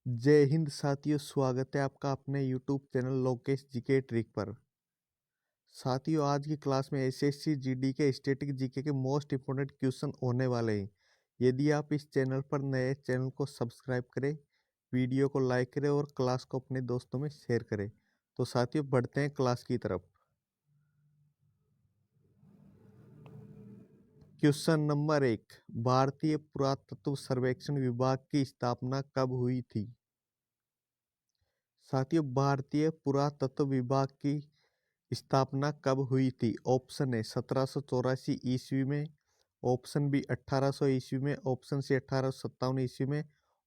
जय हिंद साथियों, स्वागत है आपका अपने YouTube channel Lokesh GK trick पर। साथियों, आज की क्लास में एसएससी जीडी के स्टैटिक जीके के मोस्ट इंपोर्टेंट क्वेश्चन होने वाले हैं। यदि आप इस चैनल पर नए, चैनल को सब्सक्राइब करें, वीडियो को लाइक करें और क्लास को अपने दोस्तों में शेयर करें। तो साथियों, बढ़ते हैं क्लास की तरफ। क्वेश्चन नंबर 1, भारतीय पुरातत्व सर्वेक्षण विभाग की स्थापना कब हुई थी? साथियों, भारतीय पुरातत्व विभाग की स्थापना कब हुई थी? ऑप्शन ए 1784 ईस्वी में, ऑप्शन बी 1800 ईस्वी में, ऑप्शन सी 1857 ईस्वी में,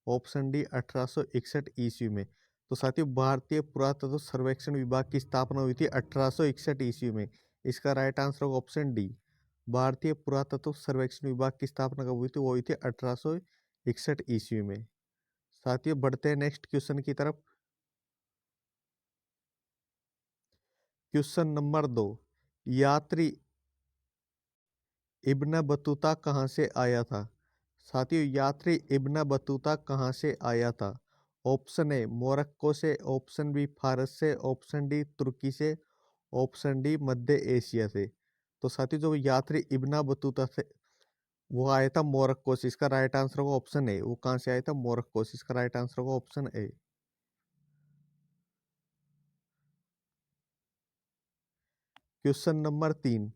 ऑप्शन डी 1861 ईस्वी में। तो साथियों, भारतीय पुरातत्व सर्वेक्षण विभाग की स्थापना हुई थी 1861 ईस्वी में। इसका राइट आंसर होगा ऑप्शन डी। भारतीय पुरातत्व सर्वेक्षण विभाग की स्थापना कब हुई थी? वो हुई थी 1861 ईस्वी में। साथियों, बढ़ते हैं नेक्स्ट क्वेश्चन की तरफ। क्वेश्चन नंबर 2, यात्री इब्न बतूता कहाँ से आया था? साथियों, यात्री इब्न बतूता कहाँ से आया था? ऑप्शन ए मोरक्को से, ऑप्शन बी फारस से, ऑप्शन डी तुर्की से, ऑप्शन डी मध्य एशिया से। तो साथियों, जो यात्री इब्न बतूता से वो आया था मोरक्को से। इसका राइट आंसर होगा ऑप्शन ए। वो कहाँ से आया था? मोरक्को से। इसका राइट आंसर होगा ऑप्शन ए। क्वेश्चन नंबर 3,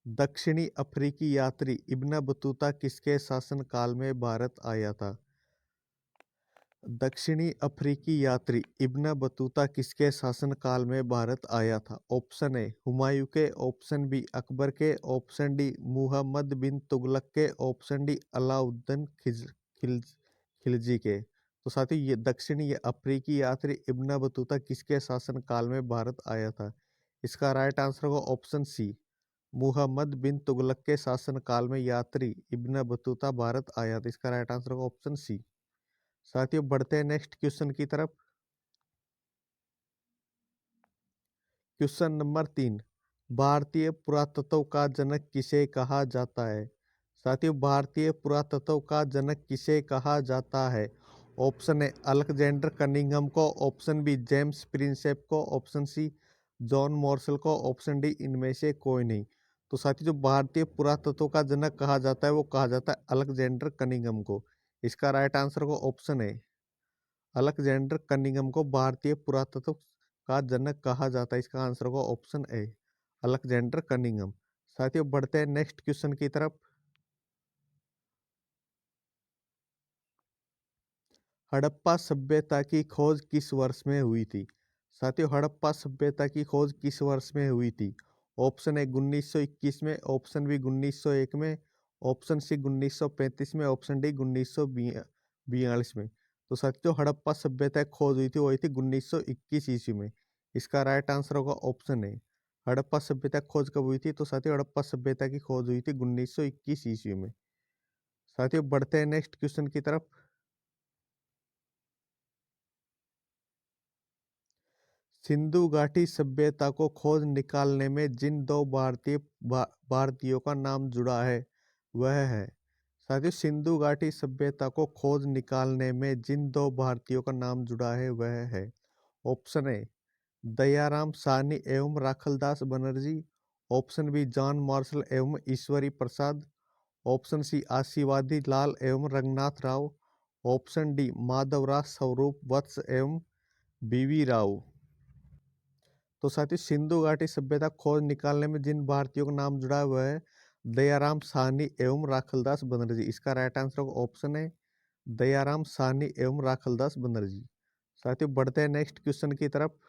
दक्षिणी अफ्रीकी यात्री इब्न बतूता किसके शासनकाल में भारत आया था? दक्षिणी अफ्रीकी यात्री इब्न बतूता किसके शासनकाल में भारत आया था? ऑप्शन ए हुमायूं के, ऑप्शन बी अकबर के, ऑप्शन डी मुहम्मद बिन तुगलक के, ऑप्शन डी अलाउद्दीन खिलजी के। तो साथियों, ये दक्षिणी अफ्रीकी यात्री इब्न बतूता किसके शासनकाल में भारत आया था? इसका राइट आंसर होगा ऑप्शन सी। मुहम्मद बिन तुगलक के शासनकाल में यात्री इब्न बतूता भारत आया था। इसका राइट आंसर होगा ऑप्शन सी। साथियों, बढ़ते हैं नेक्स्ट क्वेश्चन की तरफ। क्वेश्चन नंबर 3, भारतीय पुरातत्व का जनक किसे कहा जाता है? साथियों, भारतीय पुरातत्व का जनक किसे कहा जाता है? ऑप्शन ए अलेक्जेंडर कनिंघम को, ऑप्शन बी जेम्स प्रिंसेप को, ऑप्शन सी जॉन मॉर्सल को, ऑप्शन डी इनमें से कोई नहीं। तो साथियों, जो भारतीय पुरातत्व का जनक कहा जाता है वो कहा जाता है अलेक्जेंडर कनिंघम को। इसका राइट आंसर को ऑप्शन ए। अलेक्जेंडर कनिंघम को भारतीय पुरातत्व का जनक कहा जाता है। इसका आंसर होगा ऑप्शन ए, अलेक्जेंडर कनिंघम। साथियों, बढ़ते हैं नेक्स्ट क्वेश्चन की तरफ। हड़प्पा सभ्यता की खोज किस वर्ष में हुई थी? साथियों, हड़प्पा सभ्यता की खोज किस वर्ष में हुई थी? ऑप्शन ए 1921 में, ऑप्शन बी 1901 में, ऑप्शन सी 1935 में, ऑप्शन डी 1942 में। तो साथियों, हड़प्पा सभ्यता की खोज हुई थी वो हुई थी 1921 ईस्वी में। इसका राइट आंसर होगा ऑप्शन ए। हड़प्पा सभ्यता की खोज कब हुई थी? तो साथियों, हड़प्पा सभ्यता की खोज हुई थी 1921 ईस्वी में। साथियों, बढ़ते हैं नेक्स्ट क्वेश्चन की तरफ। सिंधु घाटी सभ्यता को खोज निकालने में जिन दो भारतीयों का नाम जुड़ा है वह है। साथियों, सिंधु घाटी सभ्यता को खोज निकालने में जिन दो भारतीयों का नाम जुड़ा है वह है। ऑप्शन ए दयाराम साहनी एवं Rakhaldas Banerjee, option B John Marshall एवं ईश्वरी प्रसाद, ऑप्शन सी आशीर्वादी लाल एवं रंगनाथ राव, ऑप्शन डी माधवराज स्वरूप वत्स एवं बीवी राव। तो साथियों, सिंधु घाटी सभ्यता खोज निकालने में जिन भारतीयों का नाम जुड़ा हुआ है दयाराम साहनी एवं राखलदास बनर्जी। इसका राइट आंसर होगा ऑप्शन है दयाराम साहनी एवं राखलदास बनर्जी। साथियों, बढ़ते हैं नेक्स्ट क्वेश्चन की तरफ।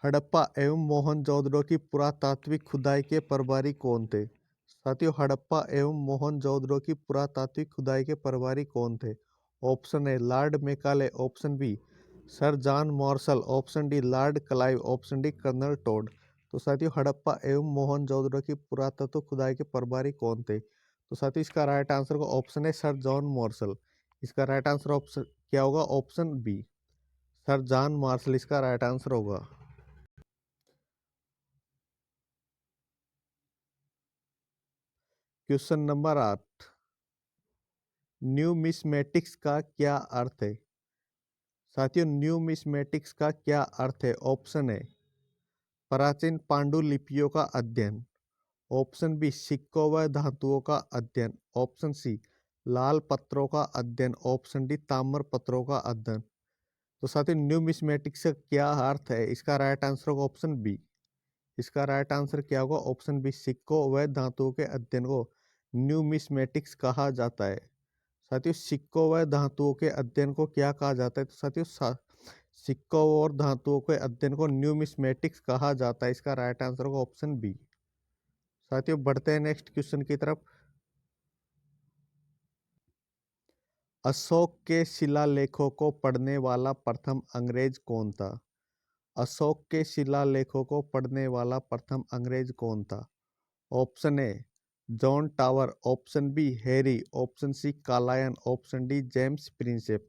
हड़प्पा एवं मोहनजोदड़ो की पुरातात्विक खुदाई के प्रभारी कौन थे? साथियों, हड़प्पा एवं मोहनजोदड़ो की पुरातात्विक खुदाई के प्रभारी कौन थे? Option A Lord Macaulay, option B sir John Marshall, option D Lord Clive, option D colonel Tod. तो साथियों, हड़प्पा एवं मोहनजोदड़ो की पुरातत्व खुदाई के प्रभारी कौन थे? तो साथियों, इसका राइट आंसर का ऑप्शन है सर जॉन मार्शल। इसका राइट आंसर ऑप्शन क्या होगा? Option B, sir John Marshall इसका राइट आंसर होगा। क्वेश्चन नंबर 8, न्यूमिस्मेटिक्स का क्या अर्थ है? साथियों, न्यूमिस्मेटिक्स का क्या अर्थ है? ऑप्शन ए प्राचीन पांडुलिपियों का अध्ययन, ऑप्शन बी सिक्कों व धातुओं का अध्ययन, ऑप्शन सी लाल पत्रों का अध्ययन, ऑप्शन डी ताम्र पत्रों का अध्ययन। तो साथियों, न्यूमिस्मेटिक्स का क्या अर्थ है? इसका राइट आंसर होगा ऑप्शन बी। इसका राइट आंसर क्या होगा? ऑप्शन बी, सिक्कों व धातुओं के अध्ययन को न्यूमिस्मेटिक्स कहा जाता है। साथियों, सिक्कों व धातुओं के अध्ययन को क्या कहा जाता है? तो साथियों, सिक्कों और धातुओं के अध्ययन को न्यूमिस्मेटिक्स कहा जाता है। इसका राइट आंसर होगा ऑप्शन बी। साथियों, बढ़ते हैं नेक्स्ट क्वेश्चन की तरफ। अशोक के शिलालेखों को पढ़ने वाला प्रथम अंग्रेज कौन था? अशोक के शिलालेखों को पढ़ने वाला प्रथम अंग्रेज कौन था? Option A John Tower, option B Harry, option C कालायन, ऑप्शन डी जेम्स प्रिंसेप।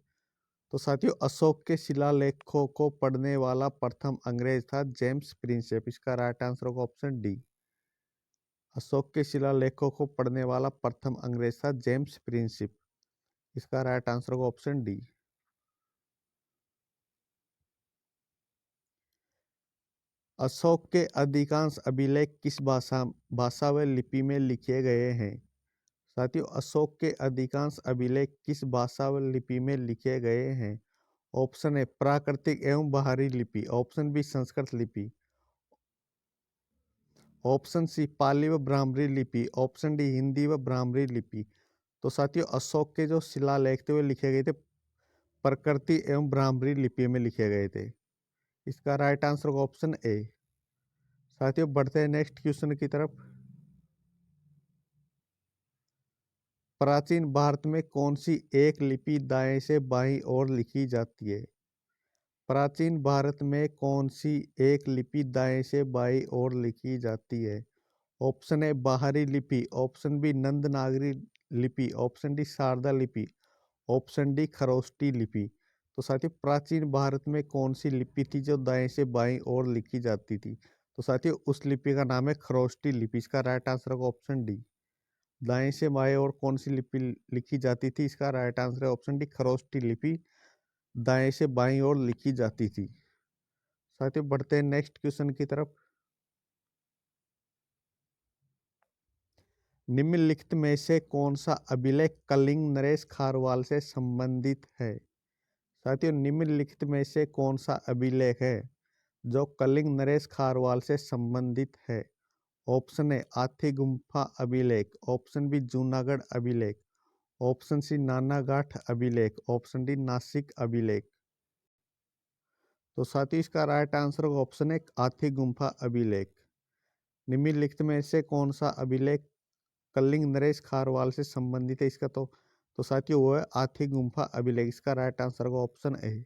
तो साथियों, अशोक के शिलालेखों को पढ़ने वाला प्रथम अंग्रेज था जेम्स प्रिंसेप। इसका राइट आंसर होगा ऑप्शन डी। अशोक के शिलालेखों को पढ़ने वाला प्रथम अंग्रेज था जेम्स प्रिंसेप। इसका राइट आंसर होगा ऑप्शन डी। अशोक के अधिकांश अभिलेख किस भाषा व लिपि में लिखे गए हैं? साथियों, अशोक के अधिकांश अभिलेख किस भाषा व लिपि में लिखे गए हैं? ऑप्शन ए प्राकृतिक एवं बाहरी लिपि, ऑप्शन बी संस्कृत लिपि, ऑप्शन सी पाली व ब्राह्मणी लिपि, ऑप्शन डी हिंदी व ब्राह्मणी लिपि। तो साथियों, अशोक के जो शिलालेख थे वे लिखे गए थे प्राकृतिक एवं ब्राह्मणी लिपि में लिखे गए थे। इसका राइट आंसर होगा ऑप्शन ए। साथियों, बढ़ते हैं नेक्स्ट क्वेश्चन की तरफ। प्राचीन भारत में कौन सी एक लिपि दाएं से बाईं ओर लिखी जाती है? प्राचीन भारत में कौन सी एक लिपि दाएं से बाईं ओर लिखी जाती है? ऑप्शन ए बाहरी लिपि, ऑप्शन बी नंदनागरी लिपि, ऑप्शन डी शारदा लिपि, ऑप्शन डी खरोष्टी लिपि। तो साथियों, प्राचीन भारत में कौन सी लिपि थी जो दाएं से बाईं ओर लिखी जाती थी? तो साथियों, उस लिपि का नाम है खरोष्टी लिपि। इसका राइट आंसर होगा ऑप्शन डी। दाएं से बाएं ओर कौन सी लिपि लिखी जाती थी? इसका राइट आंसर है ऑप्शन डी खरोष्टी लिपि दाएं से बाईं ओर लिखी जाती थी। साथियों, बढ़ते हैं नेक्स्ट क्वेश्चन की तरफ। निम्नलिखित में से कौन सा अभिलेख कलिंग नरेश खारवाल से संबंधित है? साथियों, निम्नलिखित में से कौन सा अभिलेख है जो कलिंग नरेश खारवाल से संबंधित है? ऑप्शन ए आथी गुम्फा अभिलेख, ऑप्शन बी जूनागढ़ अभिलेख, ऑप्शन सी नानाघाट अभिलेख, ऑप्शन डी नासिक अभिलेख। तो साथियों, इसका राइट आंसर होगा ऑप्शन ए आथी गुम्फा अभिलेख। निम्नलिखित में से कौन सा अभिलेख कलिंग नरेश खारवाल से संबंधित है? इसका तो साथियों वो है आथी गुम्फा अभिलेख। इसका राइट आंसर होगा ऑप्शन ए।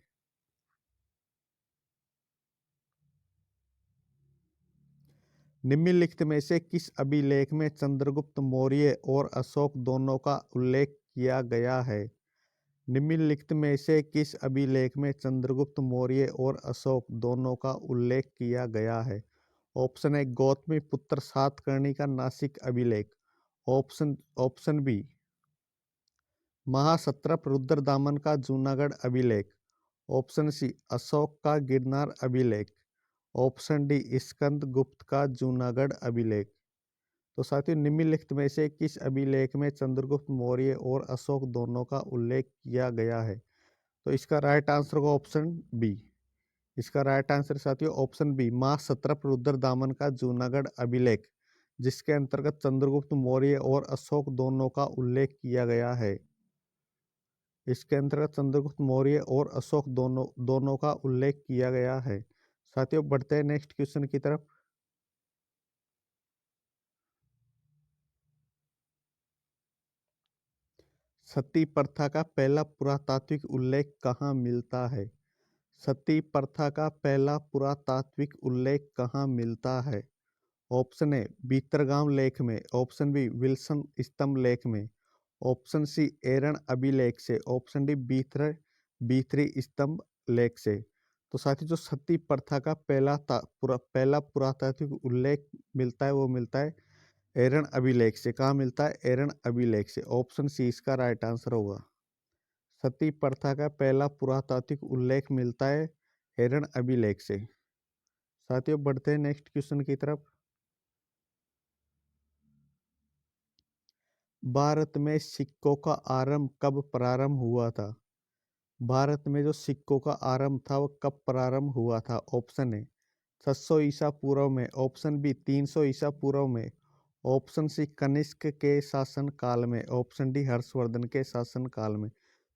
निम्नलिखित में से किस अभिलेख में चंद्रगुप्त मौर्य और अशोक दोनों का उल्लेख किया गया है? निम्नलिखित में से किस अभिलेख में चंद्रगुप्त मौर्य और अशोक दोनों का उल्लेख किया गया है? ऑप्शन ए गौतमी पुत्र सातकर्णी का नासिक अभिलेख, ऑप्शन ऑप्शन बी महासत्रप रुद्रदामन का जूनागढ़ अभिलेख, ऑप्शन सी अशोक का गिरनार अभिलेख, ऑप्शन डी स्कंद गुप्त का जूनागढ़ अभिलेख। तो साथियों, निम्नलिखित में से किस अभिलेख में चंद्रगुप्त मौर्य और अशोक दोनों का उल्लेख किया गया है? तो इसका राइट आंसर होगा ऑप्शन बी। इसका राइट आंसर साथियों ऑप्शन बी महासत्रप रुद्रदामन का जूनागढ़ अभिलेख, जिसके अंतर्गत चंद्रगुप्त मौर्य और अशोक दोनों का उल्लेख किया गया है। इसके अंतर्गत चंद्रगुप्त मौर्य और अशोक दोनों का उल्लेख किया गया है। साथियों, बढ़ते हैं नेक्स्ट क्वेश्चन की तरफ। सती प्रथा का पहला पुरातात्विक उल्लेख कहाँ मिलता है? सती प्रथा का पहला पुरातात्विक उल्लेख कहाँ मिलता है? ऑप्शन ए बीतरगांव लेख में, ऑप्शन बी विल्सन स्तंभ लेख में, ऑप्शन सी एरन अभिलेख से, ऑप्शन डी बीथरी स्तंभ लेख से। तो साथी जो सती प्रथा का पहला पुरातात्विक उल्लेख मिलता है वो मिलता है एरन अभिलेख से। कहाँ मिलता है? एरन अभिलेख से। ऑप्शन सी इसका राइट आंसर होगा। सती प्रथा का पहला पुरातात्विक उल्लेख मिलता है एरन अभिलेख से। साथियों बढ़ते हैं नेक्स्ट क्वेश्चन की तरफ। भारत में सिक्कों का आरंभ कब प्रारंभ हुआ था? भारत में जो सिक्कों का आरंभ था वो कब प्रारंभ हुआ था? ऑप्शन ए 600 ईसा पूर्व में, ऑप्शन बी 300 ईसा पूर्व में, ऑप्शन सी कनिष्क के शासन काल में, ऑप्शन डी हर्षवर्धन के शासन काल में।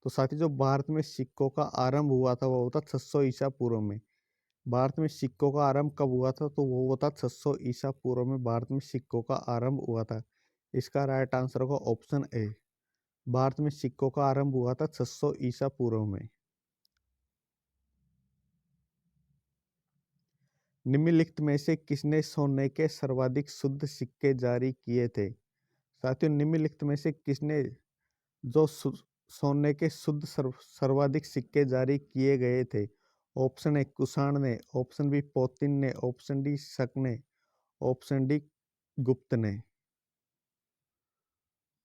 तो साथी जो भारत में सिक्कों का आरंभ हुआ था वो होता 600 ईसा पूर्व में। भारत में सिक्कों का आरंभ कब हुआ था? तो वो होता 600 ईसा पूर्व में भारत में सिक्कों का आरंभ हुआ था। इसका राइट आंसर होगा ऑप्शन ए। भारत में सिक्कों का आरंभ हुआ था 600 ईसा पूर्व में। निम्नलिखित में से किसने सोने के सर्वाधिक शुद्ध सिक्के जारी किए थे? साथियों निम्नलिखित में से किसने जो सोने के शुद्ध सर्वाधिक सिक्के जारी किए गए थे? ऑप्शन ए कुषाण ने, ऑप्शन बी पोतिन ने, ऑप्शन डी शक ने, ऑप्शन डी गुप्त ने।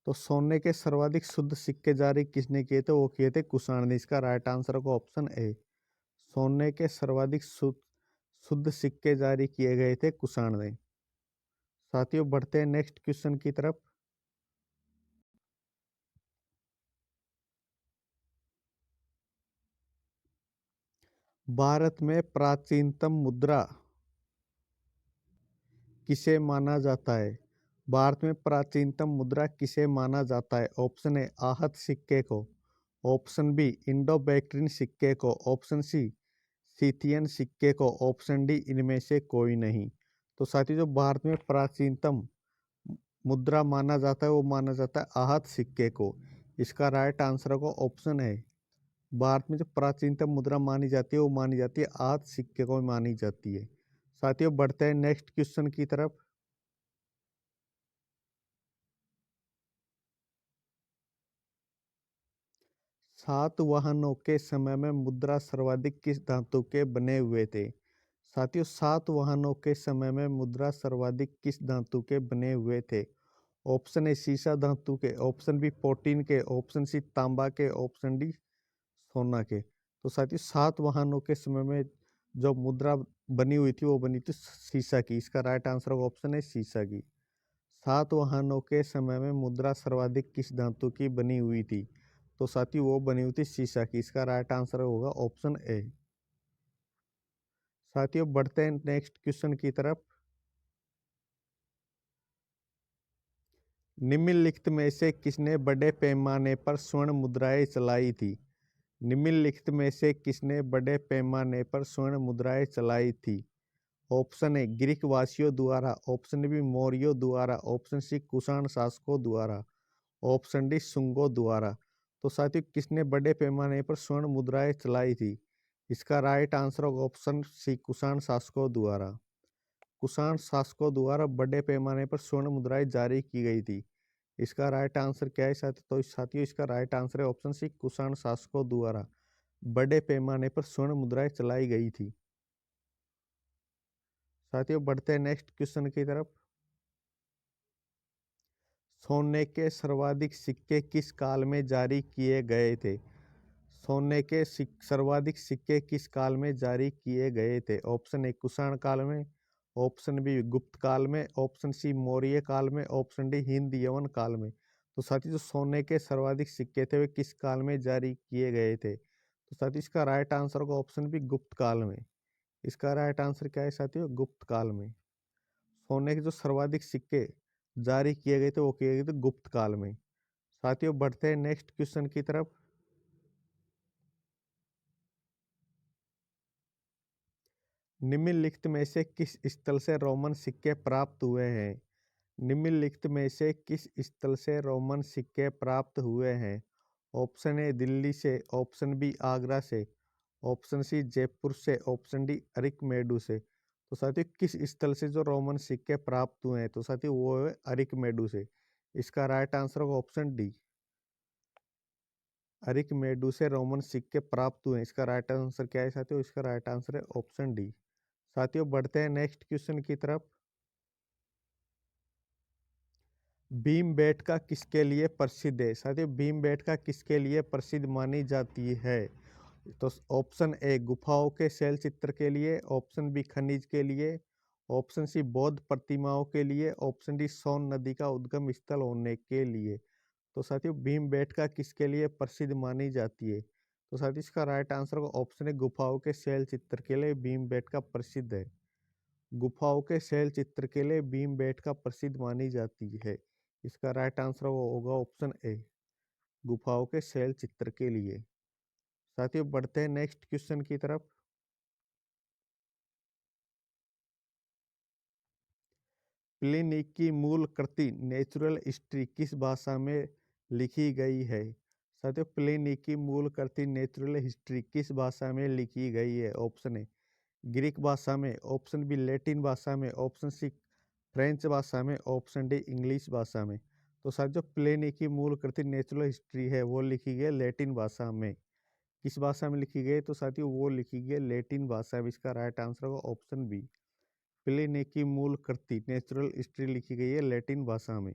तो सोने के सर्वाधिक शुद्ध सिक्के जारी किसने किए थे? वो किए थे कुषाण ने। इसका राइट आंसर होगा ऑप्शन ए। सोने के सर्वाधिक शुद्ध सिक्के जारी किए गए थे कुषाण ने। साथियों बढ़ते हैं नेक्स्ट क्वेश्चन की तरफ। भारत में प्राचीनतम मुद्रा किसे माना जाता है? भारत में प्राचीनतम मुद्रा किसे माना जाता है? ऑप्शन ए आहत सिक्के को, ऑप्शन बी इंडो बैक्ट्रियन सिक्के को, ऑप्शन सी सीथियन सिक्के को, ऑप्शन डी इनमें से कोई नहीं। तो साथी जो भारत में प्राचीनतम मुद्रा माना जाता है वो माना जाता है आहत सिक्के को। इसका राइट आंसर होगा ऑप्शन है। भारत में जो प्राचीनतम मुद्रा मानी जाती है वो मानी जाती है आहत सिक्के को मानी जाती है। साथियों बढ़ते हैं नेक्स्ट क्वेश्चन की तरफ। सातवाहनों के समय में मुद्रा सर्वाधिक किस धातु के बने हुए थे? साथियों सातवाहनों के समय में मुद्रा सर्वाधिक किस धातु के बने हुए थे? ऑप्शन ए सीसा धातु के, ऑप्शन बी प्रोटीन के, ऑप्शन सी तांबा के, ऑप्शन डी सोना के। तो साथियों सातवाहनों के समय में जो मुद्रा बनी हुई थी वो बनी थी सीसा की। इसका राइट आंसर होगा ऑप्शन है सीसा की। सातवाहनों के समय में मुद्रा सर्वाधिक किस धातु की बनी हुई थी? तो साथियों वो बनी हुई थी सीसा की। इसका राइट आंसर होगा ऑप्शन ए। साथियों बढ़ते हैं नेक्स्ट क्वेश्चन की तरफ। निम्नलिखित में से किसने बड़े पैमाने पर स्वर्ण मुद्राएं चलाई थी? निम्नलिखित में से किसने बड़े पैमाने पर स्वर्ण मुद्राएं चलाई थी? ऑप्शन ए ग्रीक वासियों द्वारा, ऑप्शन बी मौर्यों द्वारा, ऑप्शन सी कुषाण शासकों द्वारा, ऑप्शन डी शुंगों द्वारा। तो साथियों किसने बड़े पैमाने पर स्वर्ण मुद्राएं चलाई थी? इसका राइट आंसर होगा ऑप्शन सी कुषाण शासकों द्वारा। कुषाण शासकों द्वारा बड़े पैमाने पर स्वर्ण मुद्राएं जारी की गई थी। इसका राइट आंसर क्या है साथियों? तो साथियों इसका राइट आंसर है ऑप्शन सी कुषाण शासकों द्वारा बड़े पैमाने पर स्वर्ण मुद्राएं चलाई गई थी। साथियों बढ़ते हैं नेक्स्ट क्वेश्चन की तरफ। सोने के सर्वाधिक सिक्के किस काल में जारी किए गए थे? सोने के सर्वाधिक सिक्के किस काल में जारी किए गए थे? ऑप्शन ए कुषाण काल में, ऑप्शन बी गुप्त काल में, ऑप्शन सी मौर्य काल में, ऑप्शन डी हिंद यवन काल में। तो साथी जो सोने के सर्वाधिक सिक्के थे वे किस काल में जारी किए गए थे? तो साथी इसका राइट आंसर होगा ऑप्शन बी गुप्त काल में। इसका राइट आंसर क्या है साथियों? गुप्त काल में। सोने के जो सर्वाधिक सिक्के जारी किए गए थे वो किए गए थे गुप्त काल में। साथियों बढ़ते हैं नेक्स्ट क्वेश्चन की तरफ। निम्नलिखित में से किस स्थल से रोमन सिक्के प्राप्त हुए हैं? निम्नलिखित में से किस स्थल से रोमन सिक्के प्राप्त हुए हैं? ऑप्शन ए दिल्ली से, ऑप्शन बी आगरा से, ऑप्शन सी जयपुर से, ऑप्शन डी अरिकमेडू से। तो साथियों किस स्थल से जो रोमन सिक्के प्राप्त हुए हैं? तो साथियों वो है अरिकमेडू से। इसका राइट आंसर होगा ऑप्शन डी। अरिकमेडू से रोमन सिक्के प्राप्त हुए हैं। इसका राइट आंसर क्या है साथियों? इसका राइट आंसर है ऑप्शन डी। साथियों बढ़ते हैं नेक्स्ट क्वेश्चन की तरफ। भीमबेटका किसके लिए प्रसिद्ध है? साथियों, भीमबेटका किसके लिए प्रसिद्ध मानी जाती है? तो ऑप्शन ए गुफाओं के शैल चित्र के लिए, ऑप्शन बी खनिज के लिए, ऑप्शन सी बौद्ध प्रतिमाओं के लिए, ऑप्शन डी सोन नदी का उद्गम स्थल होने के लिए। तो साथियों, भीमबेटका किसके लिए प्रसिद्ध मानी जाती है? तो साथियों, इसका राइट आंसर होगा ऑप्शन है गुफाओं के शैल चित्र के लिए भीमबेटका प्रसिद्ध है। गुफाओं के शैल चित्र के लिए भीमबेटका प्रसिद्ध मानी जाती है। इसका राइट आंसर होगा ऑप्शन ए गुफाओं के शैल चित्र के लिए। साथियों, बढ़ते हैं नेक्स्ट क्वेश्चन की तरफ। प्लिनी की मूल कृति नेचुरल हिस्ट्री किस भाषा में लिखी गई है? साथियों, प्लिनी की मूल कृति नेचुरल हिस्ट्री किस भाषा में लिखी गई है? ऑप्शन ए ग्रीक भाषा में, ऑप्शन बी लैटिन भाषा में, ऑप्शन सी फ्रेंच भाषा में, ऑप्शन डी इंग्लिश भाषा में। तो साथियों, प्लिनी की मूल कृति नेचुरल हिस्ट्री है वो लिखी गई लैटिन भाषा में। किस भाषा में लिखी गई? तो साथियों, वो लिखी गई लैटिन भाषा में। इसका राइट आंसर होगा ऑप्शन बी प्लिनी की मूल कृति नेचुरल हिस्ट्री लिखी गई है लैटिन भाषा में।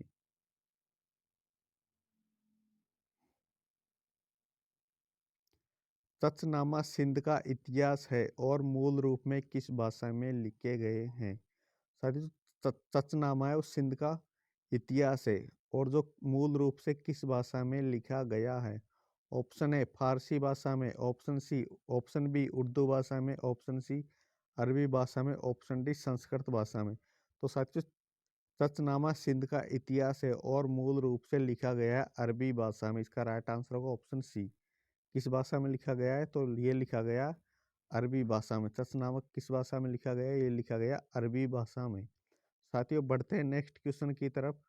सचनामा सिंध का इतिहास है और मूल रूप में किस भाषा में लिखे गए हैं? साथियों, सचनामा है वो सिंध का इतिहास है और जो मूल रूप से किस भाषा में लिखा गया है? ऑप्शन है फारसी भाषा में, option C, option B Urdu भाषा में, ऑप्शन सी अरबी भाषा में, ऑप्शन डी संस्कृत भाषा में। तो साथियों, सचनामा सिंध का इतिहास है और मूल रूप से लिखा गया है अरबी भाषा में। इसका राइट आंसर होगा ऑप्शन सी। किस भाषा में लिखा गया है? तो ये लिखा गया अरबी भाषा में। सचनामा किस भाषा में लिखा गया? ये लिखा गया अरबी भाषा में। साथियों, बढ़ते हैं नेक्स्ट क्वेश्चन की तरफ।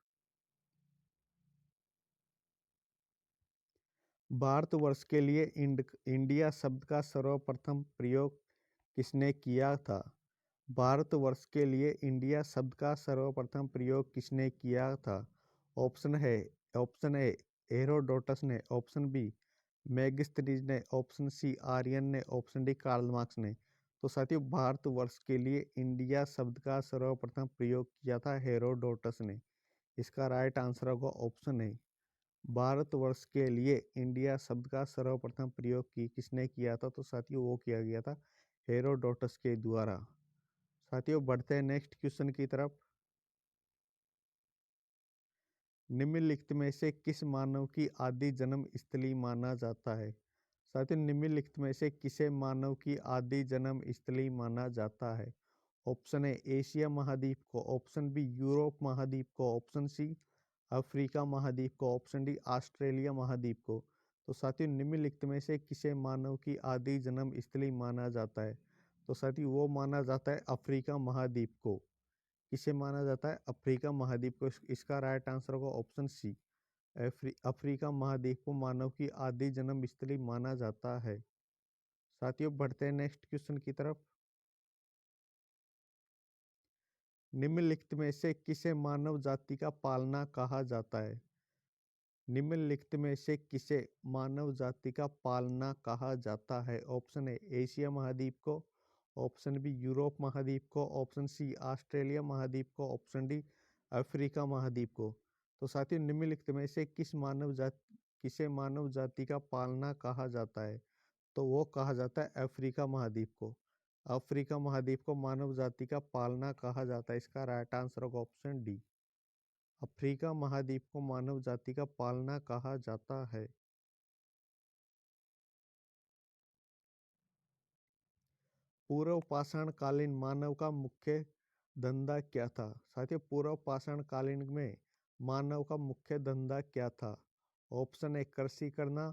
भारतवर्ष के लिए इंडिया शब्द का सर्वप्रथम प्रयोग किसने किया था? भारतवर्ष के लिए इंडिया शब्द का सर्वप्रथम प्रयोग किसने किया था? ऑप्शन ए हेरोडोटस ने, ऑप्शन बी मैगस्थनीज ने, ऑप्शन सी आर्यन ने, ऑप्शन डी कार्ल मार्क्स ने। तो साथियों, भारतवर्ष के लिए इंडिया शब्द का सर्वप्रथम प्रयोग किया था हेरोडोटस ने। इसका राइट आंसर होगा ऑप्शन है भारतवर्ष के लिए इंडिया शब्द का सर्वप्रथम प्रयोग किसने किया था? तो साथियों, वो किया गया था हेरोडोटस के द्वारा। साथियों, बढ़ते हैं नेक्स्ट क्वेश्चन की तरफ। निम्नलिखित में से किस मानव की आदि जन्म स्थली माना जाता है? साथियों, निम्नलिखित में से किसे मानव की आदि जन्म स्थली माना जाता है? ऑप्शन ए एशिया महाद्वीप को, ऑप्शन बी यूरोप महाद्वीप को, ऑप्शन सी अफ्रीका महाद्वीप को, ऑप्शन डी ऑस्ट्रेलिया महाद्वीप को। तो साथियों, निम्नलिखित में से किसे मानव की आदि जन्म स्थली माना जाता है? तो साथियों, वो माना जाता है अफ्रीका महाद्वीप को। किसे माना जाता है? अफ्रीका महाद्वीप को। इसका राइट आंसर होगा ऑप्शन सी अफ्रीका महाद्वीप को मानव की आदि जन्म स्थली माना जाता है। साथियों, बढ़ते हैं नेक्स्ट क्वेश्चन की तरफ। निम्नलिखित में से किसे मानव जाति का पालना कहा जाता है? निम्नलिखित में से किसे मानव जाति का पालना कहा जाता है? ऑप्शन ए एशिया महाद्वीप को, ऑप्शन बी यूरोप महाद्वीप को, ऑप्शन सी ऑस्ट्रेलिया महाद्वीप को, ऑप्शन डी अफ्रीका महाद्वीप को। तो साथियों, निम्नलिखित में से किसे मानव जाति का पालना कहा जाता है? तो वो कहा जाता है अफ्रीका महाद्वीप को। अफ्रीका महाद्वीप को मानव जाति का पालना कहा जाता है। इसका राइट आंसर होगा ऑप्शन डी अफ्रीका महाद्वीप को मानव जाति का पालना कहा जाता है। पूर्व पाषाण कालीन मानव का मुख्य धंधा क्या था? साथियों, पूर्व पाषाण कालीन में मानव का मुख्य धंधा क्या था? ऑप्शन ए कृषि करना,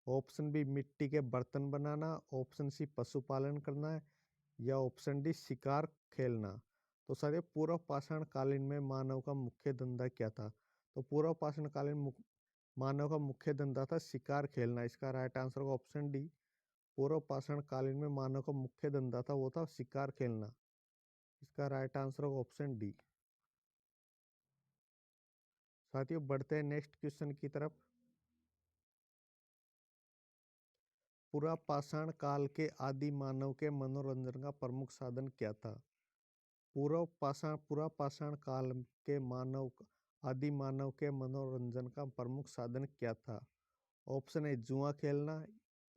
ऑप्शन बी मिट्टी के बर्तन बनाना, ऑप्शन सी पशुपालन करना या ऑप्शन डी शिकार खेलना। तो साथियों, पूर्व पाषाण कालीन में मानव का मुख्य धंधा क्या था? तो पूर्व पाषाण कालीन मानव का मुख्य धंधा था शिकार खेलना। इसका राइट आंसर होगा ऑप्शन डी पूर्व पाषाण कालीन में मानव का मुख्य धंधा था वो था शिकार खेलना। इसका राइट आंसर होगा ऑप्शन डी। साथियों, बढ़ते हैं नेक्स्ट क्वेश्चन की तरफ। पूर्व पाषाण काल के आदि मानव के मनोरंजन का प्रमुख साधन क्या था? पूर्व पाषाण काल के आदि मानव के मनोरंजन का प्रमुख साधन क्या था? ऑप्शन ए जुआ खेलना,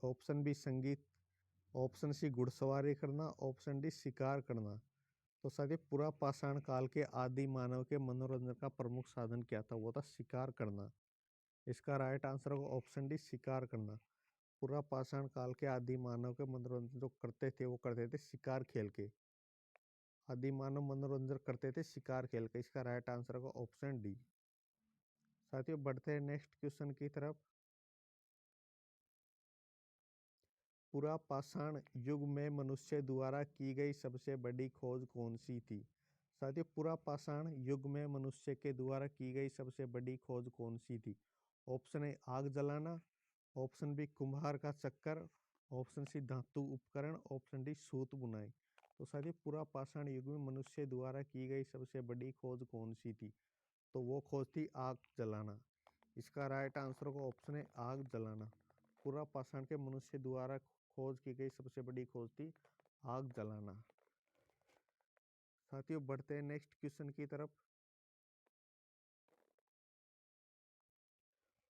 ऑप्शन बी संगीत, ऑप्शन सी घुड़सवारी करना, ऑप्शन डी शिकार करना। तो साथियों पूरा पाषाण काल के आदि मानव के मनोरंजन का प्रमुख साधन क्या था? वो था शिकार करना। इसका राइट आंसर होगा ऑप्शन डी शिकार करना। पूरा पाषाण काल के आदि मानव के मनोरंजन जो करते थे वो करते थे शिकार खेल के। आदि मानव मनोरंजन करते थे शिकार खेल के। इसका राइट आंसर होगा ऑप्शन डी। साथियों बढ़ते हैं नेक्स्ट क्वेश्चन की तरफ। पूरा पाषाण युग में मनुष्य द्वारा की गई सबसे बड़ी खोज कौन सी थी? साथियों पूरा पाषाण युग में मनुष्य के द्वारा की गई सबसे बड़ी खोज कौन सी थी? ऑप्शन ए आग जलाना, ऑप्शन बी कुम्हार का चक्कर, ऑप्शन सी धातु उपकरण, ऑप्शन डी सूत बुनाई। तो साथियों पूरा पाषाण युग में मनुष्य द्वारा की गई सबसे बड़ी खोज कौन सी थी? तो वो खोज थी आग जलाना। इसका राइट आंसर होगा ऑप्शन है आग जलाना। पूरा पाषाण के मनुष्य द्वारा खोज की गई सबसे बड़ी खोज थी आग जलाना। साथियों बढ़ते हैं नेक्स्ट क्वेश्चन की तरफ।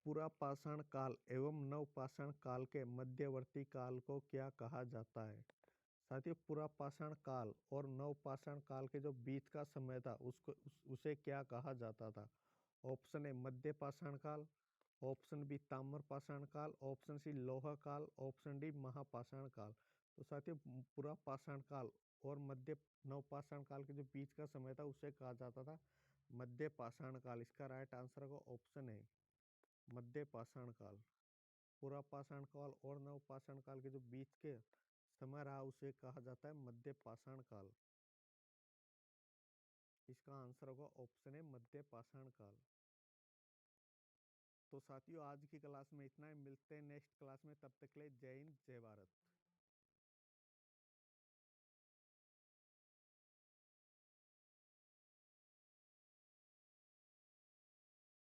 पूरा पाषाण काल एवं नव पाषाण काल के मध्यवर्ती काल को क्या कहा जाता है? साथियों पूरा पाषाण काल और नव पाषाण काल के जो बीच का समय था उसे क्या कहा जाता था? ऑप्शन ए मध्य पाषाण काल, ऑप्शन बी ताम्र पाषाण काल, ऑप्शन सी लौह काल, ऑप्शन डी महापाषाण काल। तो साथियों पूरा पाषाण काल और मध्य नव पाषाण काल के जो बीच का समय था उसे कहा जाता था मध्य पाषाण काल। इसका राइट आंसर होगा ऑप्शन है मध्य पाषाण काल। पूरा पाषाण काल और नव पाषाण काल के जो बीच के समय रहा उसे कहा जाता है मध्य पाषाण काल। इसका आंसर होगा ऑप्शन है मध्य पाषाण काल। तो साथियों आज की क्लास में इतना ही। मिलते हैं नेक्स्ट क्लास में, तब तक के लिए जय हिंद जय भारत।